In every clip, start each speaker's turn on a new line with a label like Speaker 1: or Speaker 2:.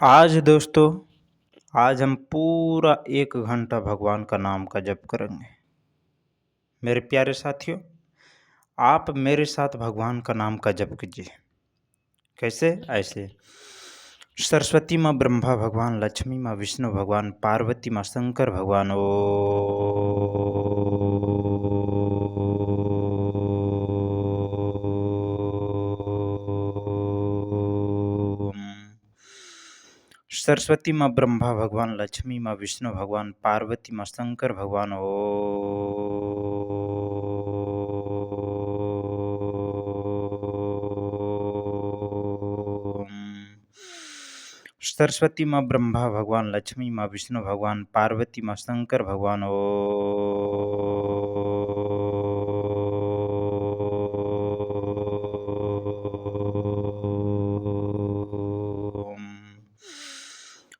Speaker 1: आज दोस्तों, आज हम पूरा 1 घंटा भगवान का नाम का जप करेंगे। मेरे प्यारे साथियों, आप मेरे साथ भगवान का नाम का जप कीजिए। कैसे? ऐसे सरस्वती माँ ब्रह्मा भगवान, लक्ष्मी माँ विष्णु भगवान, पार्वती माँ शंकर भगवान। ओम। सरस्वती माँ ब्रह्मा भगवान, लक्ष्मी माँ विष्णु भगवान, पार्वती माँ शंकर भगवान। ओम। सरस्वती माँ ब्रह्मा भगवान, लक्ष्मी माँ विष्णु भगवान, पार्वती माँ शंकर भगवान। ओम।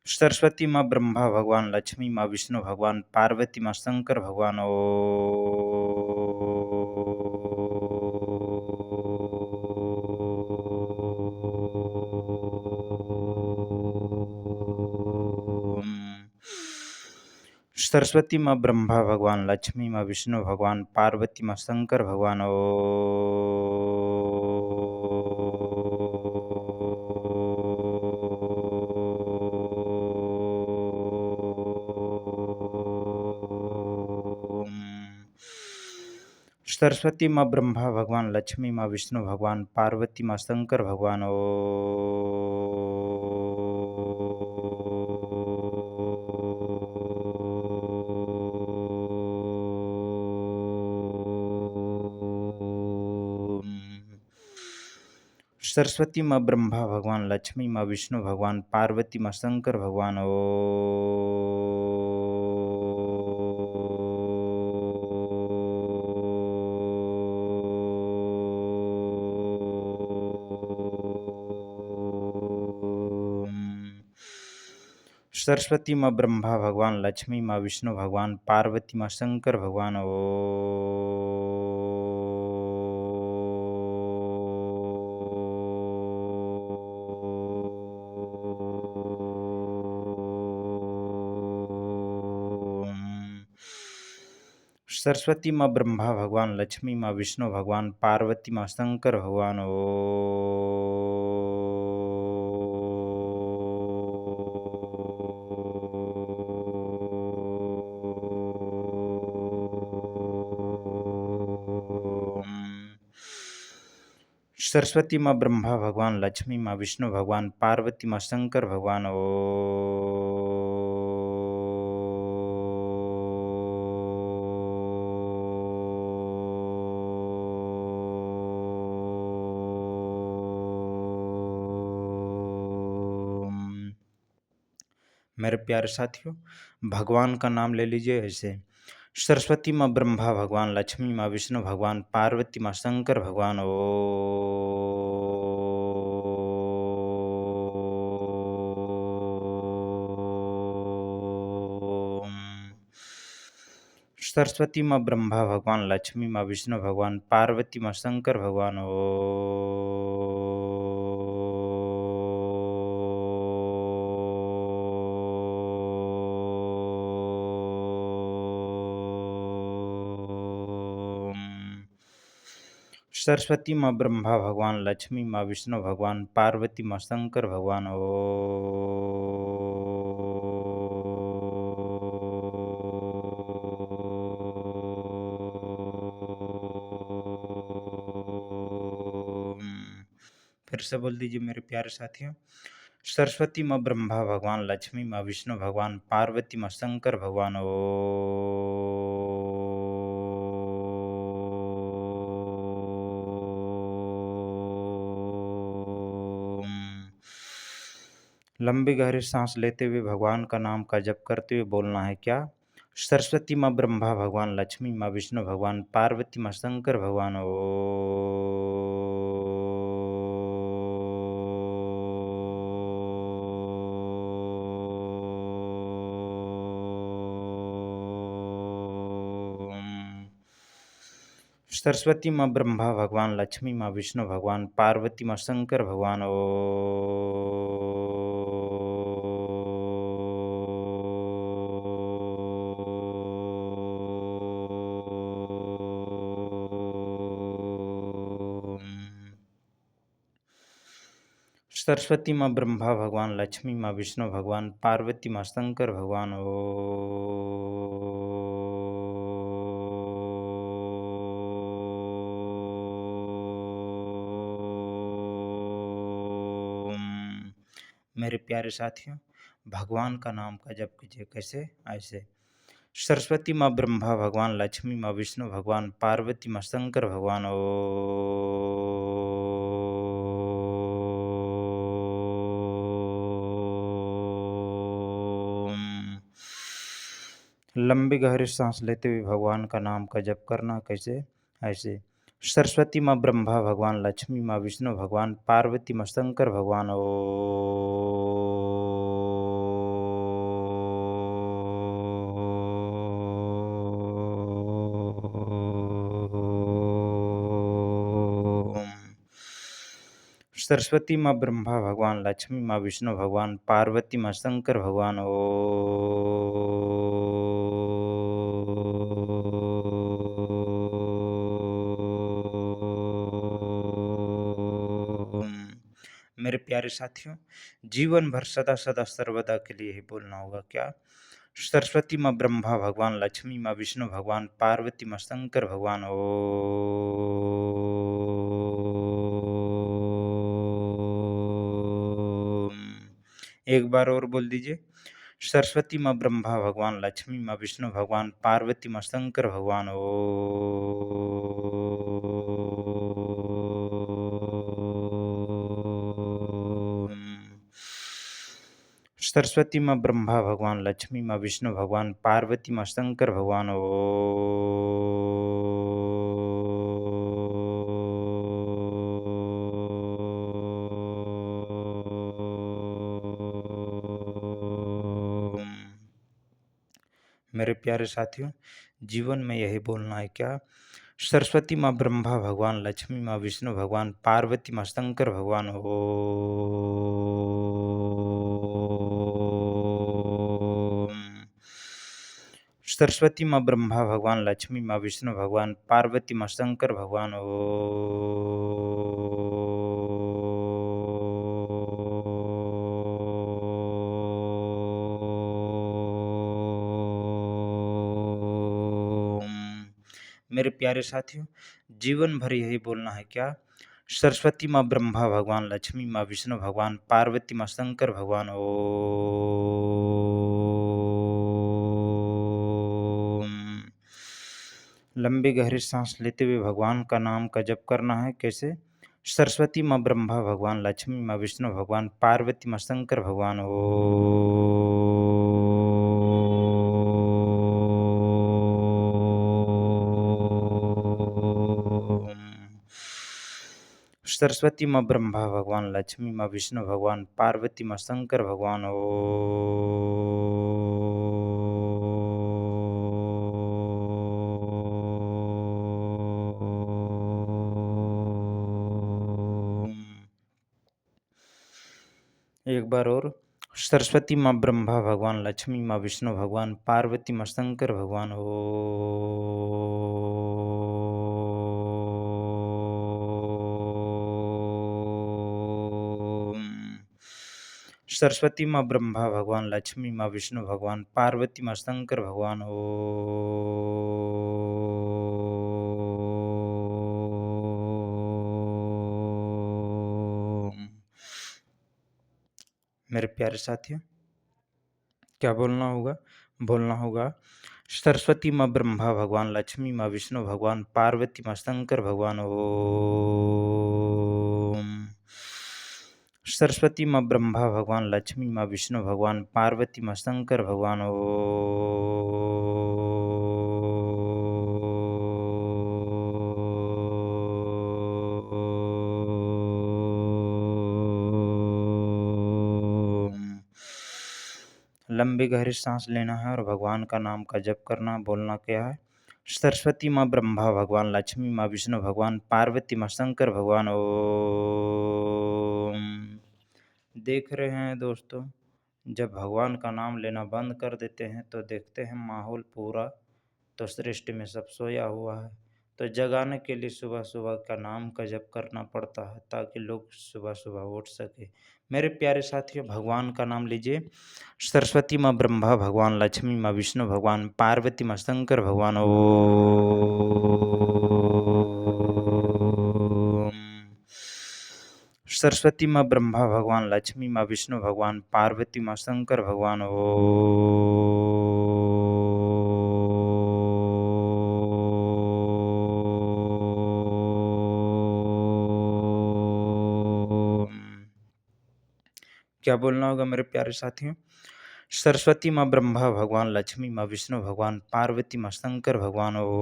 Speaker 1: सरस्वती माँ ब्रह्मा भगवान, लक्ष्मी माँ विष्णु भगवान, पार्वती माँ शंकर भगवान। ओम। सरस्वती माँ ब्रह्मा भगवान, लक्ष्मी माँ विष्णु भगवान, पार्वती माँ शंकर भगवान। ओम। सरस्वती माँ ब्रह्मा भगवान, लक्ष्मी माँ विष्णु भगवान, पार्वती माँ शंकर भगवान। ओम। सरस्वती माँ ब्रह्मा भगवान, लक्ष्मी माँ विष्णु भगवान, पार्वती माँ शंकर भगवान। ओम। सरस्वती माँ ब्रह्मा भगवान, लक्ष्मी माँ विष्णु भगवान, पार्वती माँ शंकर भगवान। ओम। सरस्वती माँ ब्रह्मा भगवान, लक्ष्मी माँ विष्णु भगवान, पार्वती माँ शंकर भगवान। ओम। सरस्वती माँ ब्रह्मा भगवान, लक्ष्मी माँ विष्णु भगवान, पार्वती माँ शंकर भगवान। ओम। मेरे प्यारे साथियों, भगवान का नाम ले लीजिए ऐसे। सरस्वती माँ ब्रह्मा भगवान, लक्ष्मी माँ विष्णु भगवान, पार्वती माँ शंकर भगवान। ओम। सरस्वती माँ ब्रह्मा भगवान, लक्ष्मी माँ विष्णु भगवान, पार्वती माँ शंकर भगवान। ओम। सरस्वती माँ ब्रह्मा भगवान, लक्ष्मी माँ विष्णु भगवान, पार्वती माँ शंकर भगवान। ओम। फिर से बोल दीजिए मेरे प्यारे साथियों। सरस्वती माँ ब्रह्मा भगवान, लक्ष्मी माँ विष्णु भगवान, पार्वती माँ शंकर भगवान। ओम। लंबी गहरी सांस लेते हुए भगवान का नाम का जप करते हुए बोलना है क्या? सरस्वती माँ ब्रह्मा भगवान, लक्ष्मी माँ विष्णु भगवान, पार्वती माँ शंकर भगवान। ओम। सरस्वती माँ ब्रह्मा भगवान, लक्ष्मी माँ विष्णु भगवान, पार्वती माँ शंकर भगवान। सरस्वती माँ ब्रह्मा भगवान, लक्ष्मी माँ विष्णु भगवान, पार्वती माँ शंकर भगवान। ओम। मेरे प्यारे साथियों, भगवान का नाम का जप कीजिए। कैसे? ऐसे। सरस्वती माँ ब्रह्मा भगवान, लक्ष्मी माँ विष्णु भगवान, पार्वती माँ शंकर भगवान। ओम। लंबी गहरी सांस लेते हुए भगवान का नाम का जप करना। कैसे? ऐसे। सरस्वती माँ ब्रह्मा भगवान, लक्ष्मी माँ विष्णु भगवान, पार्वती माँ शंकर भगवान। ओम। सरस्वती माँ ब्रह्मा भगवान, लक्ष्मी माँ विष्णु भगवान, पार्वती माँ शंकर भगवान। ओम। मेरे प्यारे साथियों, जीवन भर सदा सदा सर्वदा के लिए ही बोलना होगा। क्या? सरस्वती माँ ब्रह्मा भगवान, लक्ष्मी माँ विष्णु भगवान, पार्वती माँ शंकर भगवान। ओम। एक बार और बोल दीजिए। सरस्वती माँ ब्रह्मा भगवान, लक्ष्मी माँ विष्णु भगवान, पार्वती माँ शंकर भगवान। ओम। सरस्वती माँ ब्रह्मा भगवान, लक्ष्मी माँ विष्णु भगवान, पार्वती माँ शंकर भगवान। ओम। मेरे प्यारे साथियों, जीवन में यही बोलना है। क्या? सरस्वती माँ ब्रह्मा भगवान, लक्ष्मी माँ विष्णु भगवान, पार्वती माँ शंकर भगवान। ओम। सरस्वती माँ ब्रह्मा भगवान, लक्ष्मी माँ विष्णु भगवान, पार्वती माँ शंकर भगवान। ओम। मेरे प्यारे साथियों, जीवन भर यही बोलना है। क्या? सरस्वती माँ ब्रह्मा भगवान, लक्ष्मी माँ विष्णु भगवान, पार्वती माँ शंकर भगवान। ओम। लंबी गहरी सांस लेते हुए भगवान का नाम का जप करना है। कैसे? सरस्वती माँ ब्रह्मा भगवान, लक्ष्मी माँ विष्णु भगवान, पार्वती माँ शंकर भगवान। ओम। सरस्वती माँ ब्रह्मा भगवान, लक्ष्मी माँ विष्णु भगवान, पार्वती माँ शंकर भगवान। ओम। एक बार और। सरस्वती माँ ब्रह्मा भगवान, लक्ष्मी माँ विष्णु भगवान, पार्वती माँ शंकर भगवान। ओम। सरस्वती माँ ब्रह्मा भगवान, लक्ष्मी माँ विष्णु भगवान, पार्वती माँ शंकर भगवान। ओम। मेरे प्यारे साथियों, क्या बोलना होगा? बोलना होगा। सरस्वती माँ ब्रह्मा भगवान, लक्ष्मी माँ विष्णु भगवान, पार्वती माँ शंकर भगवान। ओम। सरस्वती माँ ब्रह्मा भगवान, लक्ष्मी माँ विष्णु भगवान, पार्वती माँ शंकर भगवान। ओम। लंबी गहरी सांस लेना है और भगवान का नाम का जप करना। बोलना क्या है? सरस्वती माँ ब्रह्मा भगवान, लक्ष्मी माँ विष्णु भगवान, पार्वती माँ शंकर भगवान। ओम। देख रहे हैं दोस्तों, जब भगवान का नाम लेना बंद कर देते हैं तो देखते हैं माहौल पूरा तो सृष्टि में सब सोया हुआ है। तो जगाने के लिए सुबह सुबह का नाम का जप करना पड़ता है ताकि लोग सुबह सुबह उठ सके। मेरे प्यारे साथियों, भगवान का नाम लीजिए। सरस्वती माँ ब्रह्मा भगवान, लक्ष्मी माँ विष्णु भगवान, पार्वती माँ शंकर भगवान। ओम। सरस्वती माँ ब्रह्मा भगवान, लक्ष्मी माँ विष्णु भगवान, पार्वती माँ शंकर भगवान। क्या बोलना होगा मेरे प्यारे साथियों? सरस्वती माँ ब्रह्मा भगवान, लक्ष्मी माँ विष्णु भगवान, पार्वती माँ शंकर भगवान। ओम।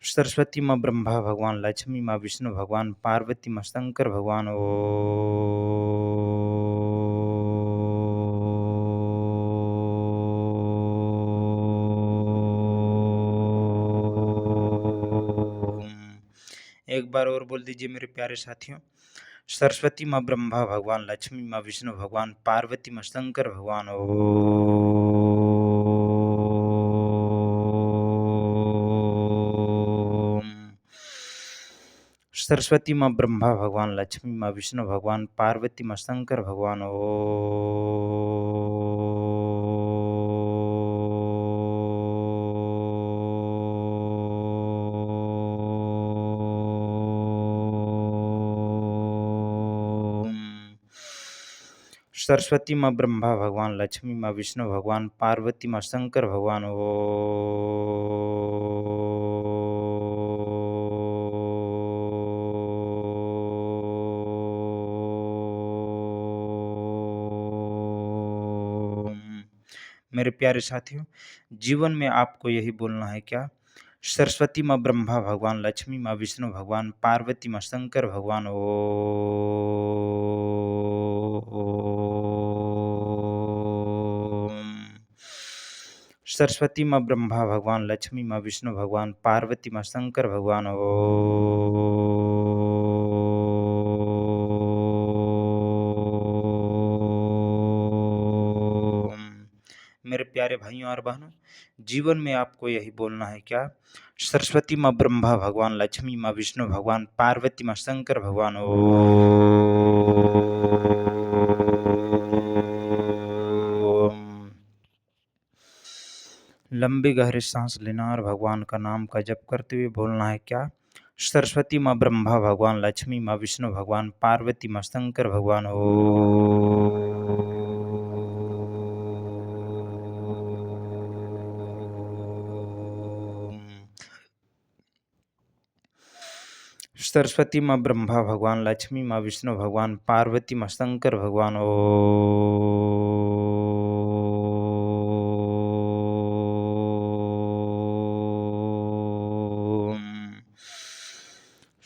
Speaker 1: सरस्वती माँ ब्रह्मा भगवान, लक्ष्मी माँ विष्णु भगवान, पार्वती माँ शंकर भगवान। एक बार और बोल दीजिए मेरे प्यारे साथियों। सरस्वती माँ ब्रह्मा भगवान, लक्ष्मी माँ विष्णु भगवान, पार्वती माँ शंकर भगवान। ओम। सरस्वती माँ ब्रह्मा भगवान, लक्ष्मी माँ विष्णु भगवान, पार्वती माँ शंकर भगवान। सरस्वती माँ ब्रह्मा भगवान, लक्ष्मी माँ विष्णु भगवान, पार्वती माँ शंकर भगवान। मेरे प्यारे साथियों, जीवन में आपको यही बोलना है क्या? सरस्वती माँ ब्रह्मा भगवान, लक्ष्मी माँ विष्णु भगवान, पार्वती माँ शंकर भगवान। ओम। सरस्वती माँ ब्रह्मा भगवान, लक्ष्मी माँ विष्णु भगवान, पार्वती माँ शंकर भगवान। ओम। मेरे प्यारे भाइयों और बहनों, जीवन में आपको यही बोलना है क्या? सरस्वती माँ ब्रह्मा भगवान, लक्ष्मी माँ विष्णु भगवान, पार्वती माँ शंकर भगवान। ओम। लंबी गहरी सांस लेना और भगवान का नाम का जप करते हुए बोलना है क्या? सरस्वती माँ ब्रह्मा भगवान, लक्ष्मी माँ विष्णु भगवान, पार्वती माँ शंकर भगवान। सरस्वती माँ ब्रह्मा भगवान, लक्ष्मी माँ विष्णु भगवान, पार्वती माँ शंकर भगवान।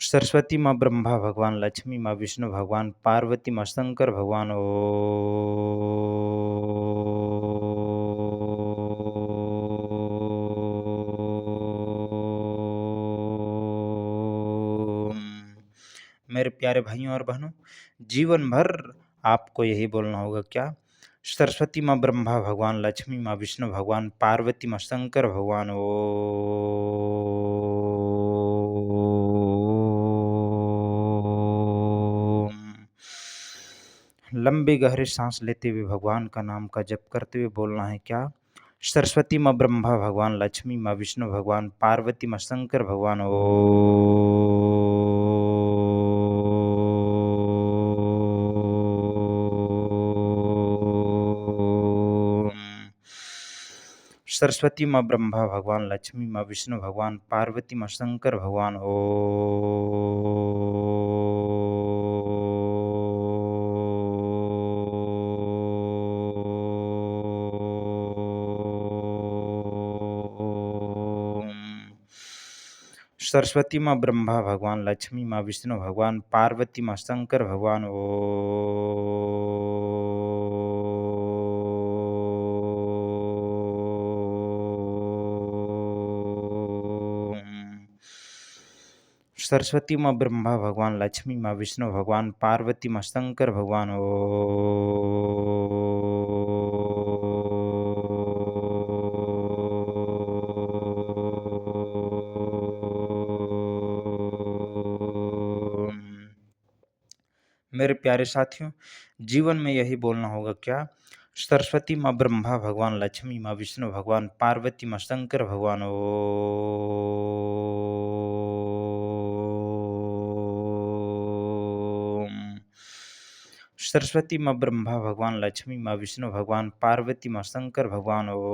Speaker 1: सरस्वती माँ ब्रह्मा भगवान, लक्ष्मी माँ विष्णु भगवान, पार्वती माँ शंकर भगवान। मेरे प्यारे भाइयों और बहनों, जीवन भर आपको यही बोलना होगा क्या? सरस्वती माँ ब्रह्मा भगवान, लक्ष्मी माँ विष्णु भगवान, पार्वती माँ शंकर भगवान। लंबी गहरी सांस लेते हुए भगवान का नाम का जप करते हुए बोलना है क्या? सरस्वती माँ ब्रह्मा भगवान, लक्ष्मी माँ विष्णु भगवान, पार्वती माँ शंकर भगवान। सरस्वती माँ ब्रह्मा भगवान, लक्ष्मी माँ विष्णु भगवान, पार्वती माँ शंकर भगवान। सरस्वती माँ ब्रह्मा भगवान, लक्ष्मी माँ विष्णु भगवान, पार्वती माँ शंकर भगवान। सरस्वती माँ ब्रह्मा भगवान, लक्ष्मी माँ विष्णु भगवान, पार्वती माँ शंकर भगवान। मेरे प्यारे साथियों, जीवन में यही बोलना होगा क्या? सरस्वती माँ ब्रह्मा, भगवान लक्ष्मी, माँ विष्णु, भगवान पार्वती, माँ शंकर भगवान ओम। सरस्वती माँ ब्रह्मा, भगवान लक्ष्मी, माँ विष्णु, भगवान पार्वती, माँ शंकर भगवान ओम।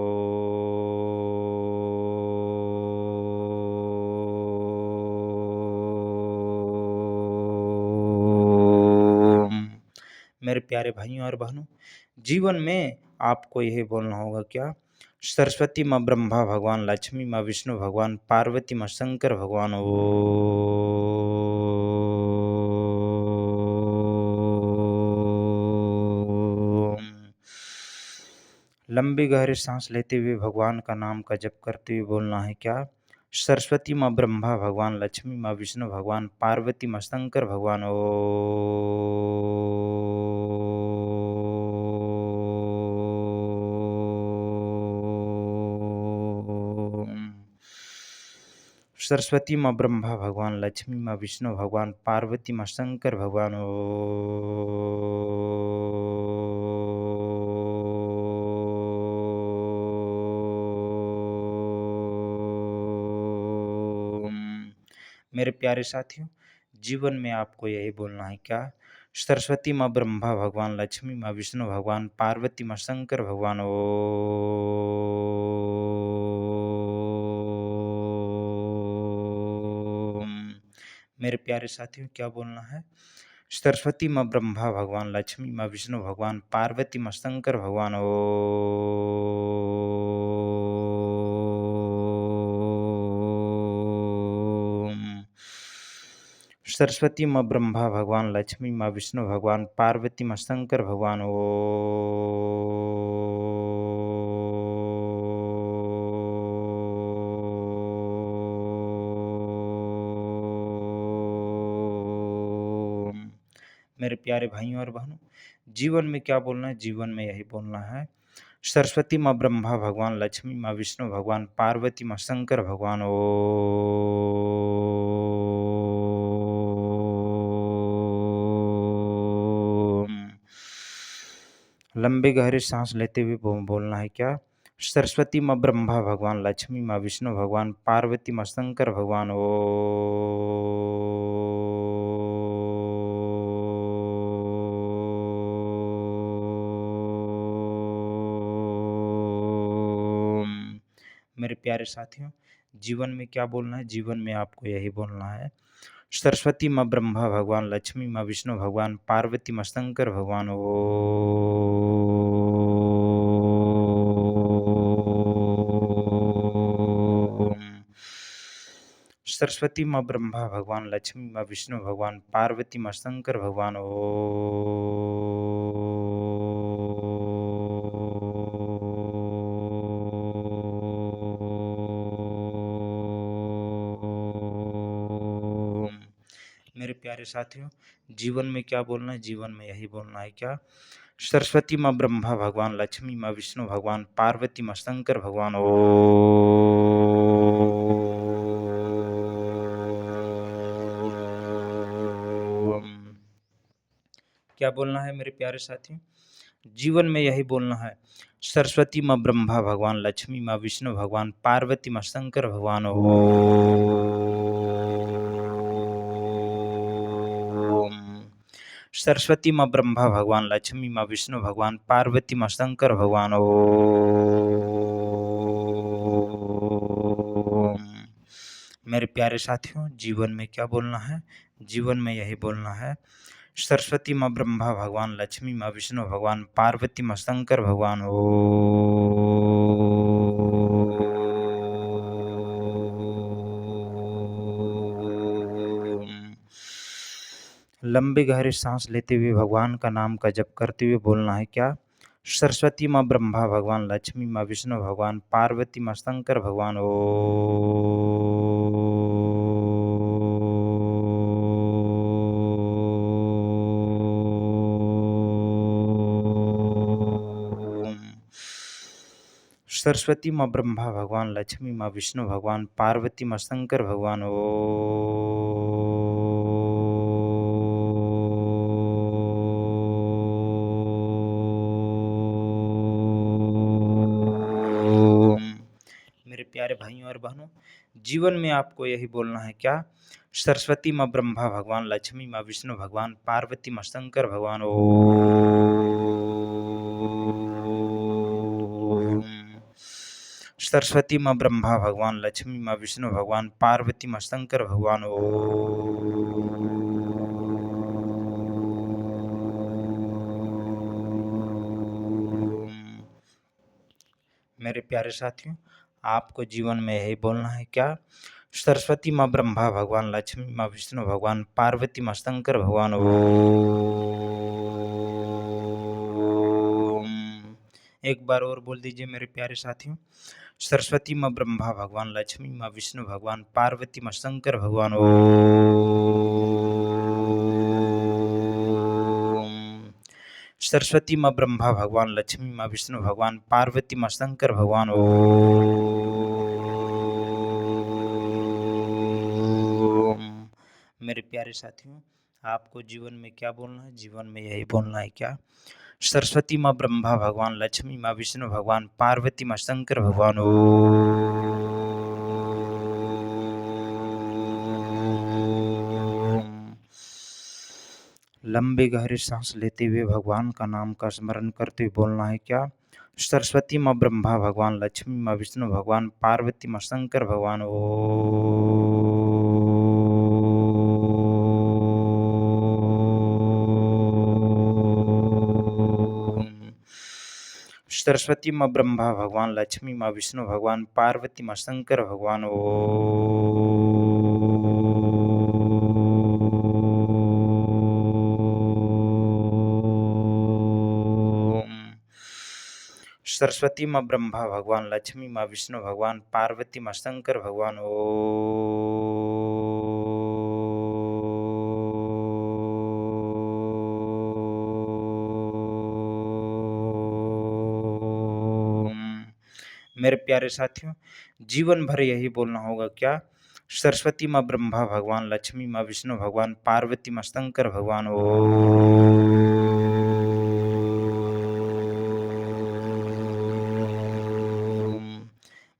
Speaker 1: मेरे प्यारे भाइयों और बहनों, जीवन में आपको यही बोलना होगा क्या? सरस्वती माँ ब्रह्मा, भगवान लक्ष्मी, माँ विष्णु, भगवान पार्वती, माँ शंकर भगवान ओम। लंबी गहरी सांस लेते हुए भगवान का नाम का जप करते हुए बोलना है क्या? सरस्वती माँ ब्रह्मा, भगवान लक्ष्मी, माँ विष्णु, भगवान पार्वती, माँ शंकर भगवान ओम। सरस्वती माँ ब्रह्मा, भगवान लक्ष्मी, माँ विष्णु, भगवान पार्वती, माँ शंकर भगवान ओम। मेरे प्यारे साथियों, जीवन में आपको यही बोलना है क्या? सरस्वती माँ ब्रह्मा, भगवान लक्ष्मी, माँ विष्णु, भगवान पार्वती, माँ शंकर भगवान ओम। मेरे प्यारे साथियों, क्या बोलना है? सरस्वती माँ ब्रह्मा, भगवान लक्ष्मी, माँ विष्णु, भगवान पार्वती, माँ शंकर भगवान ओम। सरस्वती माँ ब्रह्मा, भगवान लक्ष्मी, माँ विष्णु, भगवान पार्वती, माँ शंकर भगवान ओम। मेरे प्यारे भाइयों और बहनों, जीवन में क्या बोलना है? जीवन में यही बोलना है, सरस्वती माँ ब्रह्मा, भगवान लक्ष्मी, माँ विष्णु, भगवान पार्वती, माँ शंकर भगवान ओम। लंबी गहरी सांस लेते हुए बोलना है क्या? सरस्वती माँ ब्रह्मा, भगवान लक्ष्मी, माँ विष्णु, भगवान पार्वती, माँ शंकर भगवान ओम। मेरे प्यारे साथियों, जीवन में क्या बोलना है? जीवन में आपको यही बोलना है, सरस्वती माँ ब्रह्मा, भगवान लक्ष्मी, माँ विष्णु, भगवान पार्वती, माँ शंकर भगवान ओम। सरस्वती माँ ब्रह्मा, भगवान लक्ष्मी, माँ विष्णु, भगवान पार्वती, माँ शंकर भगवान ओम। मेरे प्यारे साथियों, जीवन में क्या बोलना है? जीवन में यही बोलना है क्या? सरस्वती माँ ब्रह्मा, भगवान लक्ष्मी, माँ विष्णु, भगवान पार्वती, माँ शंकर भगवान ओम। क्या बोलना है मेरे प्यारे साथियों? जीवन में यही बोलना है, सरस्वती माँ ब्रह्मा, भगवान लक्ष्मी, माँ विष्णु, भगवान पार्वती, माँ शंकर भगवान ओम। सरस्वती माँ ब्रह्मा, भगवान लक्ष्मी, माँ विष्णु, भगवान पार्वती, माँ शंकर भगवान ओम। मेरे प्यारे साथियों, जीवन में क्या बोलना है? जीवन में यही बोलना है, सरस्वती माँ ब्रह्मा, भगवान लक्ष्मी, माँ विष्णु, भगवान पार्वती, माँ शंकर भगवान ओम। लंबी गहरी सांस लेते हुए भगवान का नाम का जप करते हुए बोलना है क्या? सरस्वती माँ ब्रह्मा, भगवान लक्ष्मी, माँ विष्णु, भगवान पार्वती, माँ शंकर भगवान ओम। सरस्वती माँ ब्रह्मा, भगवान लक्ष्मी, माँ विष्णु, भगवान पार्वती, माँ शंकर भगवान प्यारे भाइयों और बहनों, जीवन में आपको यही बोलना है क्या? सरस्वती माँ ब्रह्मा भगवान, लक्ष्मी माँ विष्णु भगवान, पार्वती माँ शंकर भगवान। ओम। सरस्वती माँ ब्रह्मा भगवान, लक्ष्मी माँ विष्णु भगवान, पार्वती माँ शंकर भगवान। मेरे प्यारे साथियों, आपको जीवन में यही बोलना है क्या? सरस्वती माँ ब्रह्मा भगवान, लक्ष्मी माँ विष्णु भगवान, पार्वती माँ शंकर भगवान। ओम। एक बार और बोल दीजिए मेरे प्यारे साथियों। सरस्वती माँ ब्रह्मा भगवान, लक्ष्मी माँ विष्णु भगवान, पार्वती माँ शंकर भगवान। ओम। सरस्वती माँ ब्रह्मा भगवान, लक्ष्मी माँ विष्णु भगवान, पार्वती माँ शंकर भगवान। ओम। मेरे प्यारे साथियों, आपको जीवन में क्या बोलना है? जीवन में यही बोलना है क्या? सरस्वती माँ ब्रह्मा भगवान, लक्ष्मी माँ विष्णु भगवान, पार्वती माँ शंकर भगवान। ओम। लंबी गहरी सांस लेते हुए भगवान का नाम का स्मरण करते हुए बोलना है क्या? सरस्वती माँ ब्रह्मा भगवान, लक्ष्मी माँ विष्णु भगवान, पार्वती माँ शंकर भगवान। ओम। सरस्वती माँ ब्रह्मा भगवान, लक्ष्मी माँ विष्णु भगवान, पार्वती माँ शंकर भगवान। ओम। सरस्वती माँ ब्रह्मा भगवान, लक्ष्मी माँ विष्णु भगवान, पार्वती माँ शंकर भगवान। ओम। मेरे प्यारे साथियों, जीवन भर यही बोलना होगा क्या? सरस्वती माँ ब्रह्मा भगवान, लक्ष्मी माँ विष्णु भगवान, पार्वती माँ शंकर भगवान। ओम।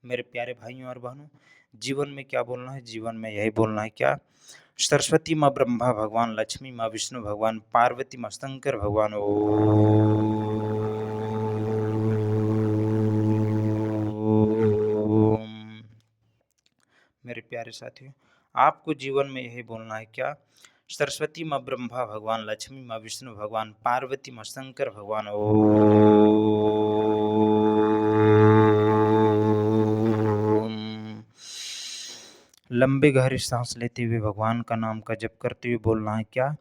Speaker 1: मेरे प्यारे भाइयों और बहनों, जीवन में क्या बोलना है? जीवन में यही बोलना है क्या? सरस्वती माँ ब्रह्मा भगवान, लक्ष्मी माँ विष्णु भगवान, पार्वती माँ शंकर भगवान। ओम। मेरे प्यारे साथियों, आपको जीवन में यही बोलना है क्या? सरस्वती माँ ब्रह्मा भगवान, लक्ष्मी माँ विष्णु भगवान, पार्वती माँ शंकर भगवान। ओम। लंबी गहरी सांस लेते हुए भगवान का नाम का जप करते हुए बोलना है क्या?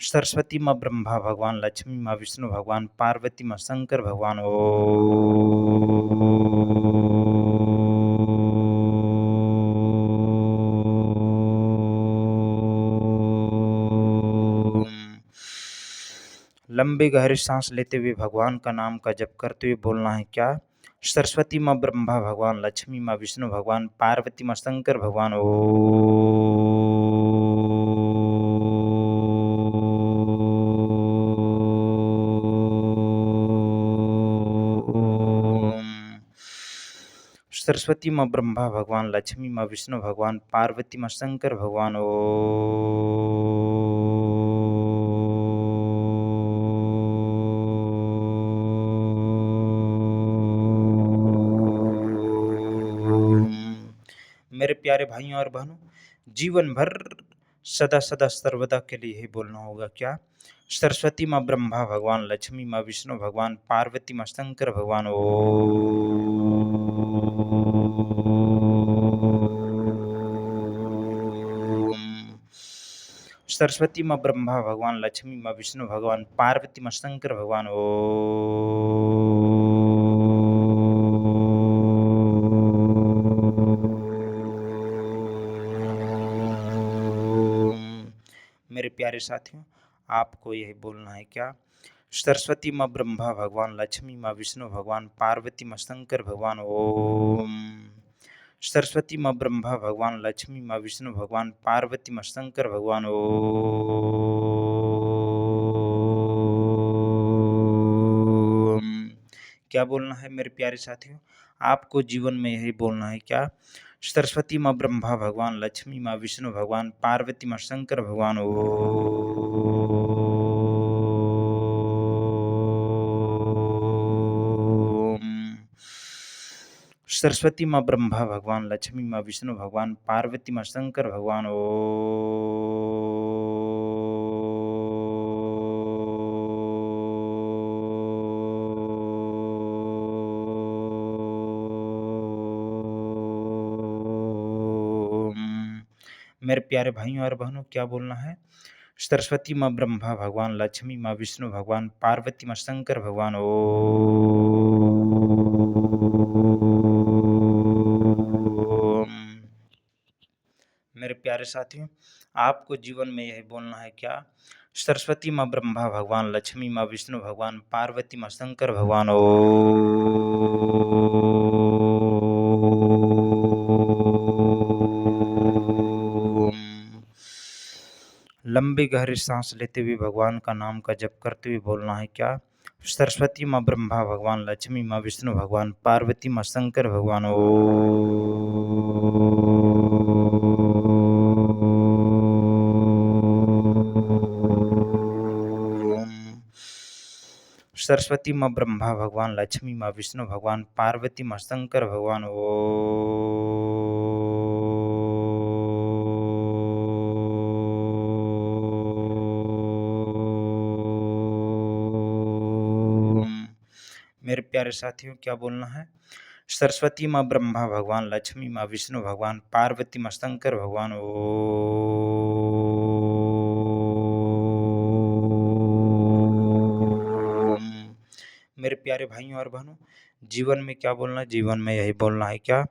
Speaker 1: सरस्वती माँ ब्रह्मा भगवान, लक्ष्मी माँ विष्णु भगवान, पार्वती माँ शंकर भगवान। ओम। लंबी गहरी सांस लेते हुए भगवान का नाम का जप करते हुए बोलना है क्या? सरस्वती माँ ब्रह्मा भगवान, लक्ष्मी माँ विष्णु भगवान, पार्वती माँ शंकर भगवान। ओम। सरस्वती माँ ब्रह्मा भगवान, लक्ष्मी माँ विष्णु भगवान, पार्वती माँ शंकर भगवान। मेरे प्यारे भाइयों और बहनों, जीवन भर सदा सदा सर्वदा के लिए ही बोलना होगा क्या? सरस्वती माँ ब्रह्मा भगवान, लक्ष्मी माँ विष्णु भगवान, पार्वती माँ शंकर भगवान। ओम। सरस्वती माँ ब्रह्मा भगवान, लक्ष्मी माँ विष्णु भगवान, पार्वती माँ शंकर भगवान। ओम। मेरे प्यारे साथियों, आपको यही बोलना है क्या? सरस्वती माँ ब्रह्मा भगवान, लक्ष्मी माँ विष्णु भगवान, पार्वती माँ शंकर भगवान। ओम। सरस्वती माँ ब्रह्मा भगवान, लक्ष्मी माँ विष्णु भगवान, पार्वती माँ शंकर भगवान। ओम। क्या बोलना है मेरे प्यारे साथियों? आपको जीवन में यही बोलना है क्या? सरस्वती माँ ब्रह्मा भगवान, लक्ष्मी माँ विष्णु भगवान, पार्वती माँ शंकर भगवान। ओम। सरस्वती माँ ब्रह्मा भगवान, लक्ष्मी माँ विष्णु भगवान, पार्वती माँ शंकर भगवान। ओम। मेरे प्यारे भाइयों और बहनों, क्या बोलना है? सरस्वती माँ ब्रह्मा भगवान, लक्ष्मी माँ विष्णु भगवान, पार्वती माँ शंकर भगवान। ओम। मेरे प्यारे साथियों, आपको जीवन में यही बोलना है क्या? सरस्वती माँ ब्रह्मा भगवान, लक्ष्मी माँ विष्णु भगवान, पार्वती माँ शंकर भगवान। ओम। लंबी गहरी सांस लेते हुए भगवान का नाम का जप करते हुए बोलना है क्या? सरस्वती माँ ब्रह्मा भगवान, लक्ष्मी माँ विष्णु भगवान, पार्वती माँ शंकर भगवान। ओम। सरस्वती माँ ब्रह्मा भगवान, लक्ष्मी माँ विष्णु भगवान, पार्वती माँ शंकर भगवान। ओम। मेरे प्यारे साथियों, क्या बोलना है? सरस्वती माँ ब्रह्मा भगवान, लक्ष्मी माँ विष्णु भगवान, पार्वती माँ शंकर भगवान। ओम। मेरे प्यारे भाइयों और बहनों, जीवन में क्या बोलना है? जीवन में यही बोलना है क्या?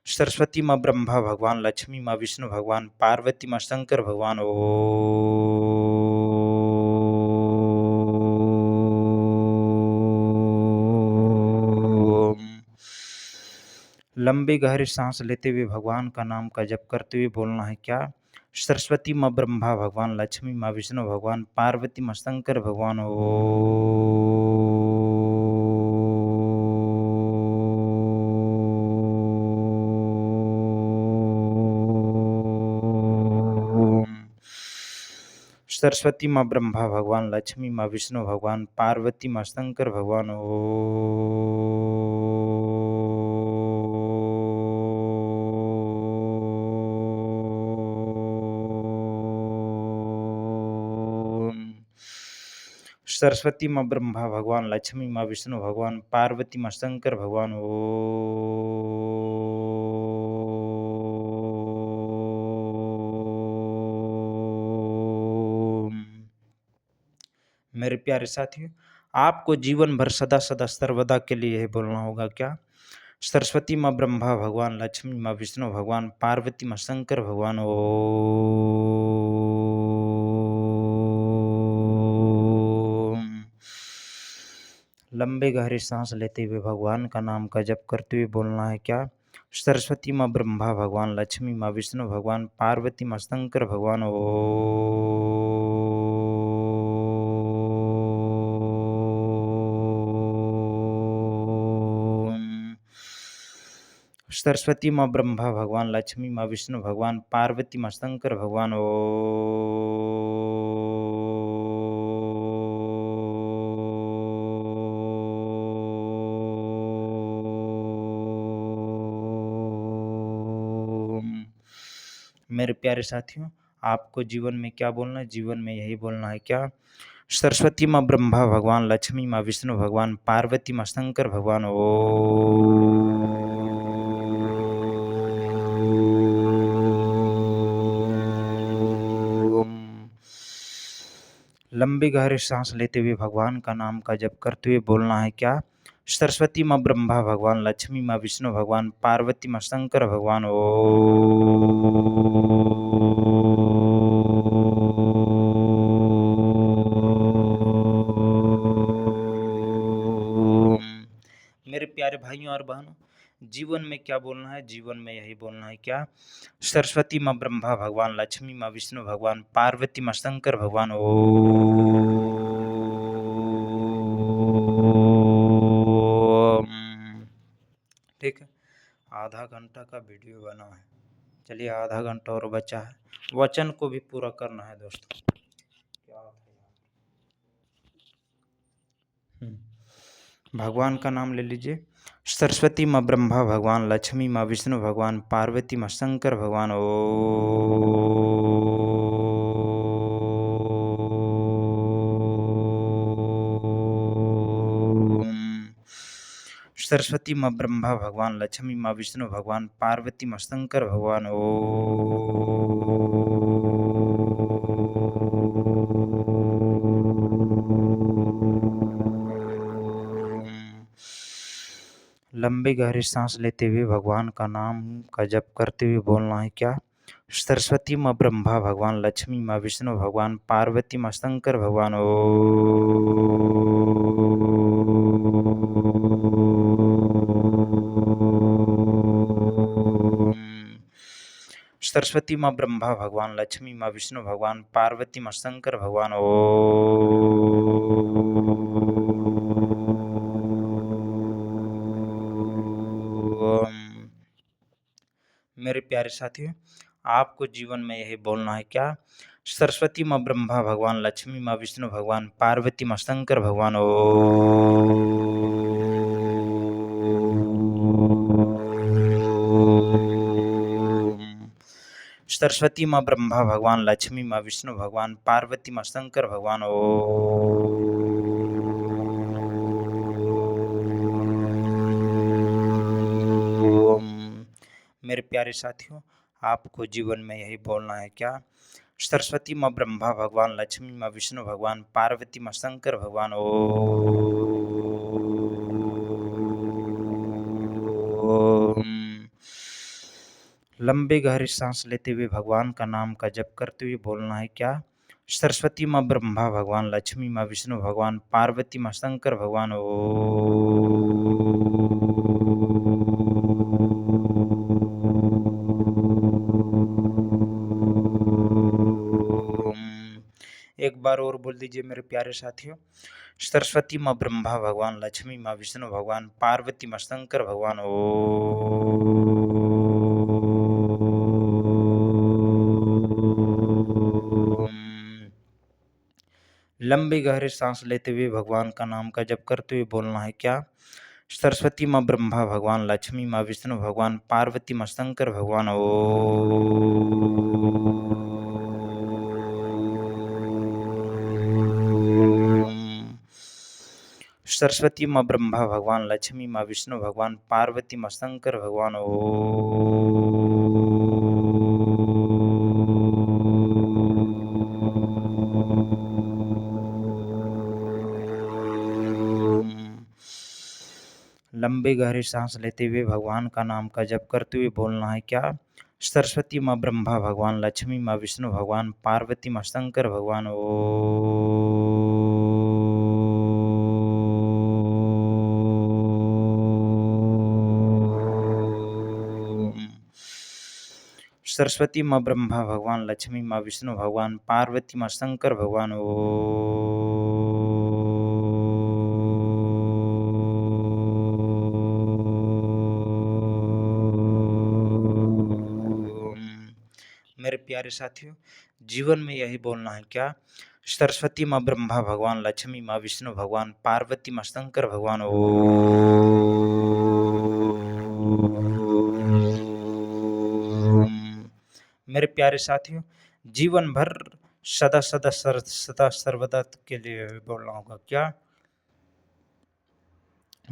Speaker 1: सरस्वती माँ ब्रह्मा भगवान, लक्ष्मी माँ विष्णु भगवान, पार्वती माँ शंकर भगवान। ओम। लंबी गहरी सांस लेते हुए भगवान का नाम का जप करते हुए बोलना है क्या? सरस्वती माँ ब्रह्मा भगवान, लक्ष्मी माँ विष्णु भगवान, पार्वती माँ शंकर भगवान। ओम। सरस्वती माँ ब्रह्मा भगवान, लक्ष्मी माँ विष्णु भगवान, पार्वती माँ शंकर भगवान। ओम। सरस्वती माँ ब्रह्मा भगवान, लक्ष्मी माँ विष्णु भगवान, पार्वती माँ शंकर भगवान। ओम। मेरे प्यारे साथियों, आपको जीवन भर सदा सदा सर्वदा के लिए यही बोलना होगा क्या? सरस्वती माँ ब्रह्मा भगवान, लक्ष्मी माँ विष्णु भगवान, पार्वती माँ शंकर भगवान। ओम। लंबे गहरे सांस लेते हुए भगवान का नाम का जप करते हुए बोलना है क्या? सरस्वती माँ ब्रह्मा भगवान, लक्ष्मी माँ विष्णु भगवान, पार्वती माँ शंकर भगवान। ओम। सरस्वती माँ ब्रह्मा भगवान, लक्ष्मी माँ विष्णु भगवान, पार्वती माँ शंकर भगवान। ओम। मेरे प्यारे साथियों, आपको जीवन में क्या बोलना है? जीवन में यही बोलना है क्या? सरस्वती माँ ब्रह्मा भगवान, लक्ष्मी माँ विष्णु भगवान, पार्वती माँ शंकर भगवान। ओम। लंबी गहरी सांस लेते हुए भगवान का नाम का जप करते हुए बोलना है क्या? सरस्वती माँ ब्रह्मा भगवान, लक्ष्मी माँ विष्णु भगवान, पार्वती माँ शंकर भगवान। ओम। मेरे प्यारे भाइयों और बहनों, जीवन में क्या बोलना है? जीवन में यही बोलना है क्या? सरस्वती माँ ब्रह्मा भगवान, लक्ष्मी माँ विष्णु भगवान, पार्वती माँ शंकर भगवान। ओम। ठीक है, आधा घंटा का वीडियो बना है। चलिए आधा घंटा और बचा है, वचन को भी पूरा करना है दोस्तों। क्या भगवान का नाम ले लीजिए। सरस्वती माँ ब्रह्मा भगवान, लक्ष्मी माँ विष्णु भगवान, पार्वती माँ शंकर भगवान। सरस्वती माँ ब्रह्मा भगवान, लक्ष्मी माँ विष्णु भगवान, पार्वती माँ शंकर भगवान। लंबी गहरी सांस लेते हुए भगवान का नाम का जप करते हुए बोलना है क्या? सरस्वती माँ ब्रह्मा भगवान, लक्ष्मी माँ विष्णु भगवान, पार्वती माँ शंकर भगवान। सरस्वती माँ ब्रह्मा भगवान, लक्ष्मी माँ विष्णु भगवान, पार्वती माँ शंकर भगवान। मेरे प्यारे साथियों, आपको जीवन में यही बोलना है क्या? सरस्वती माँ ब्रह्मा भगवान, लक्ष्मी माँ विष्णु भगवान, पार्वती माँ शंकर भगवान। सरस्वती माँ ब्रह्मा भगवान, लक्ष्मी माँ विष्णु भगवान, पार्वती माँ शंकर भगवान। मेरे प्यारे साथियों, आपको जीवन में यही बोलना है क्या? सरस्वती माँ ब्रह्मा भगवान, लक्ष्मी माँ विष्णु भगवान, पार्वती माँ शंकर भगवान। लंबे गहरी सांस लेते हुए भगवान का नाम का जप करते हुए बोलना है क्या? सरस्वती माँ ब्रह्मा भगवान, लक्ष्मी माँ विष्णु भगवान, पार्वती माँ शंकर भगवान। एक बार और बोल दीजिए मेरे प्यारे साथियों। सरस्वती माँ ब्रह्मा भगवान, लक्ष्मी माँ विष्णु भगवान, पार्वती माँ शंकर भगवान। लंबी गहरी सांस लेते हुए भगवान का नाम का जप करते हुए बोलना है क्या? सरस्वती माँ ब्रह्मा भगवान, लक्ष्मी माँ विष्णु भगवान, पार्वती माँ शंकर भगवान। सरस्वती माँ ब्रह्मा भगवान, लक्ष्मी माँ विष्णु भगवान, पार्वती माँ शंकर भगवान। लंबी गहरी सांस लेते हुए भगवान का नाम का जप करते हुए बोलना है क्या? सरस्वती माँ ब्रह्मा भगवान, लक्ष्मी माँ विष्णु भगवान, पार्वती माँ शंकर भगवान। सरस्वती माँ ब्रह्मा भगवान, लक्ष्मी माँ विष्णु भगवान, पार्वती माँ शंकर भगवान। मेरे प्यारे साथियों, जीवन में यही बोलना है क्या? सरस्वती माँ ब्रह्मा भगवान, लक्ष्मी माँ विष्णु भगवान, पार्वती माँ शंकर भगवान। मेरे प्यारे साथियों, जीवन भर सदा सदा सदा सर्वदा के लिए बोलना होगा क्या?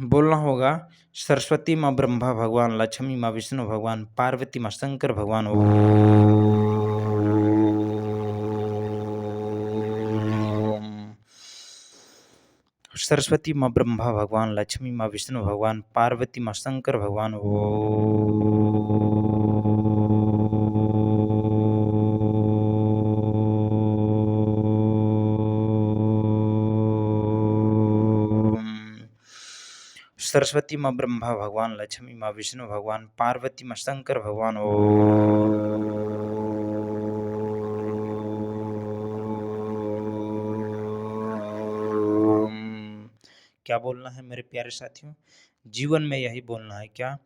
Speaker 1: बोलना होगा सरस्वती माँ ब्रह्मा भगवान, लक्ष्मी माँ विष्णु भगवान, पार्वती माँ शंकर भगवान। सरस्वती माँ ब्रह्मा भगवान, लक्ष्मी माँ विष्णु भगवान, पार्वती माँ शंकर भगवान। सरस्वती माँ ब्रह्मा भगवान, लक्ष्मी माँ विष्णु भगवान, पार्वती माँ शंकर भगवान। क्या बोलना है मेरे प्यारे साथियों? जीवन में यही बोलना है क्या?